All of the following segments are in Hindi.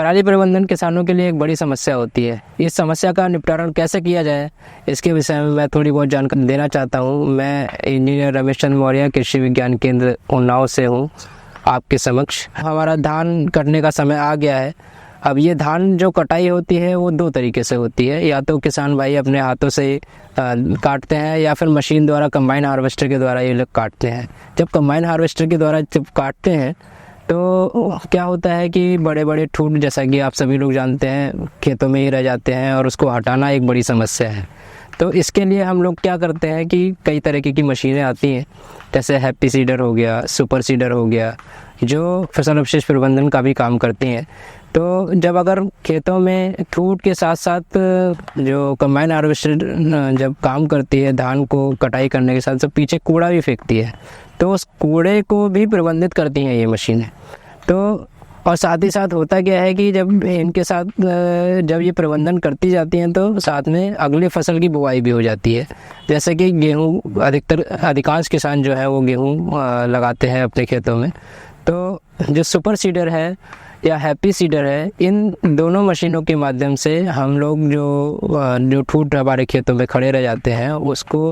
पराली प्रबंधन किसानों के लिए एक बड़ी समस्या होती है। इस समस्या का निपटारा कैसे किया जाए, इसके विषय में मैं थोड़ी बहुत जानकारी देना चाहता हूँ। मैं इंजीनियर रमेश चंद्र मौर्य कृषि विज्ञान केंद्र उन्नाव से हूँ आपके समक्ष। हमारा धान कटने का समय आ गया है। अब ये धान जो कटाई होती है वो दो तरीके से होती है, या तो किसान भाई अपने हाथों से काटते हैं या फिर मशीन द्वारा कंबाइन हार्वेस्टर के द्वारा ये लोग काटते हैं। जब कंबाइन हार्वेस्टर के द्वारा जब काटते हैं तो क्या होता है कि बड़े बड़े ठूंठ, जैसा कि आप सभी लोग जानते हैं, खेतों में ही रह जाते हैं और उसको हटाना एक बड़ी समस्या है। तो इसके लिए हम लोग क्या करते हैं कि कई तरीके की मशीनें आती हैं, जैसे हैप्पी सीडर हो गया, सुपर सीडर हो गया, जो फसल अवशेष प्रबंधन का भी काम करती हैं। तो जब अगर खेतों में ठूंठ के साथ साथ जो कंबाइन हार्वेस्टर जब काम करती है धान को कटाई करने के साथ, तो पीछे कूड़ा भी फेंकती है, तो उस कूड़े को भी प्रबंधित करती हैं ये मशीनें। तो और साथ ही साथ होता क्या है कि जब इनके साथ जब ये प्रबंधन करती जाती हैं तो साथ में अगली फसल की बुआई भी हो जाती है। जैसे कि गेहूँ, अधिकांश किसान जो है वो गेहूँ लगाते हैं अपने खेतों में। तो जो सुपर सीडर है या हैप्पी सीडर है, इन दोनों मशीनों के माध्यम से हम लोग जो ठूंठ हमारे खेतों में खड़े रह जाते हैं उसको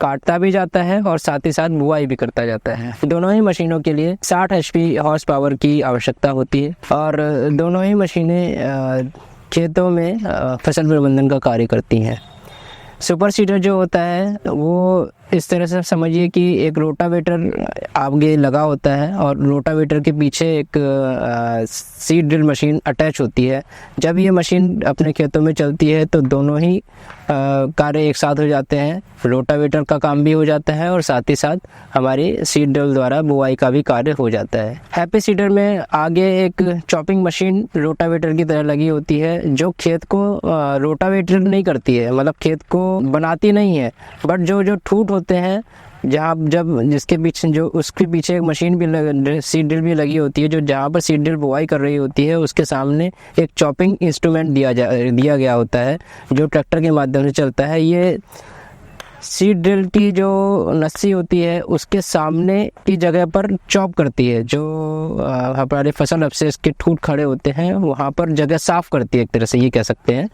काटता भी जाता है और साथ ही साथ बुआई भी करता जाता है। दोनों ही मशीनों के लिए 60 HP हॉर्स पावर की आवश्यकता होती है और दोनों ही मशीनें खेतों में फसल प्रबंधन का कार्य करती हैं। सुपर सीडर जो होता है वो इस तरह से समझिए कि एक रोटावेटर आगे लगा होता है और रोटावेटर के पीछे एक सीड ड्रिल मशीन अटैच होती है। जब ये मशीन अपने खेतों में चलती है तो दोनों ही कार्य एक साथ हो जाते हैं। रोटावेटर का काम भी हो जाता है और साथ ही साथ हमारी सीड ड्रिल द्वारा बुआई का भी कार्य हो जाता है। हैप्पी सीडर में आगे एक चॉपिंग मशीन रोटावेटर की तरह लगी होती है, जो खेत को रोटावेटर नहीं करती है, मतलब खेत को बनाती नहीं है, बट जो ठूंठ होते हैं जहाँ जब जिसके पीछे जो उसके पीछे एक मशीन भी सीड ड्रिल भी लगी होती है, जो जहाँ पर सीड ड्रिल बुआई कर रही होती है उसके सामने एक चॉपिंग इंस्ट्रूमेंट दिया गया होता है जो ट्रैक्टर के माध्यम से चलता है। ये सीड ड्रिल की जो नस्सी होती है उसके सामने की जगह पर चॉप करती है, जो हमारे फसल अवशेष के ठूंठ खड़े होते हैं वहाँ पर जगह साफ़ करती है, एक तरह से ये कह सकते हैं।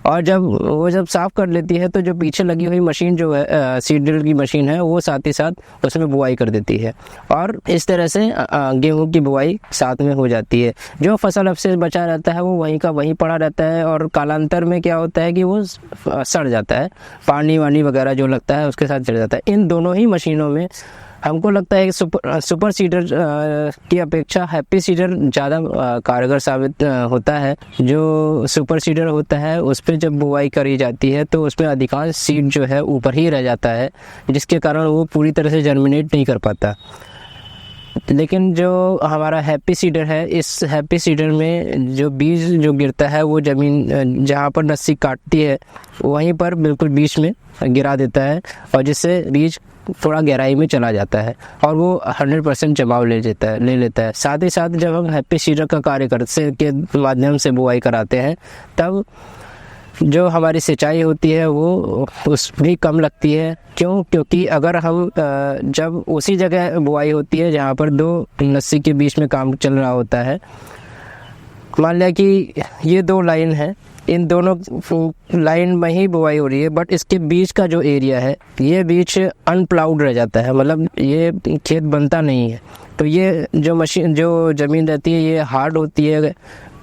और जब साफ़ कर लेती है तो जो पीछे लगी हुई मशीन जो है सीड ड्रिल की मशीन है, वो साथ ही साथ उसमें बुआई कर देती है और इस तरह से गेहूँ की बुआई साथ में हो जाती है। जो फसल अवशेष बचा रहता है वो वहीं का वहीं पड़ा रहता है और कालांतर में क्या होता है कि वो सड़ जाता है, पानी वानी वगैरह जो लगता है उसके साथ चढ़ जाता है। इन दोनों ही मशीनों में हमको लगता है कि सुपर सीडर की अपेक्षा हैप्पी सीडर ज़्यादा कारगर साबित होता है। जो सुपर सीडर होता है उस पर जब बुआई करी जाती है तो उसमें अधिकांश सीड जो है ऊपर ही रह जाता है, जिसके कारण वो पूरी तरह से जर्मिनेट नहीं कर पाता। लेकिन जो हमारा हैप्पी सीडर है, इस हैप्पी सीडर में जो बीज जो गिरता है वो ज़मीन जहाँ पर नस्सी काटती है वहीं पर बिल्कुल बीच में गिरा देता है और जिससे बीज थोड़ा गहराई में चला जाता है और वो 100% जमाव ले लेता है। साथ ही साथ जब हम हैप्पी सीडर का कार्य के माध्यम से बुआई कराते हैं तब जो हमारी सिंचाई होती है वो उस भी कम लगती है। क्योंकि अगर हम जब उसी जगह बुआई होती है जहाँ पर दो नस्सी के बीच में काम चल रहा होता है, मान लिया कि ये दो लाइन है, इन दोनों लाइन में ही बुआई हो रही है, बट इसके बीच का जो एरिया है ये बीच अनप्लाउड रह जाता है, मतलब ये खेत बनता नहीं है। तो ये जो ज़मीन रहती है ये हार्ड होती है,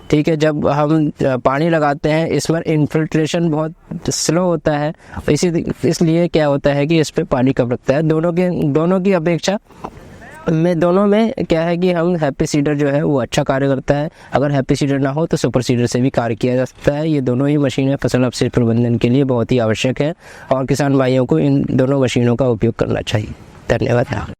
ठीक है। जब हम पानी लगाते हैं इसमें इन्फिल्ट्रेशन बहुत स्लो होता है, इसलिए क्या होता है कि इस पर पानी कम लगता है। दोनों की अपेक्षा दोनों में क्या है कि हम हैप्पी सीडर जो है वो अच्छा कार्य करता है। अगर हैप्पी सीडर ना हो तो सुपर सीडर से भी कार्य किया जा सकता है। ये दोनों ही मशीनें फसल अवशेष प्रबंधन के लिए बहुत ही आवश्यक है और किसान भाइयों को इन दोनों मशीनों का उपयोग करना चाहिए। धन्यवाद।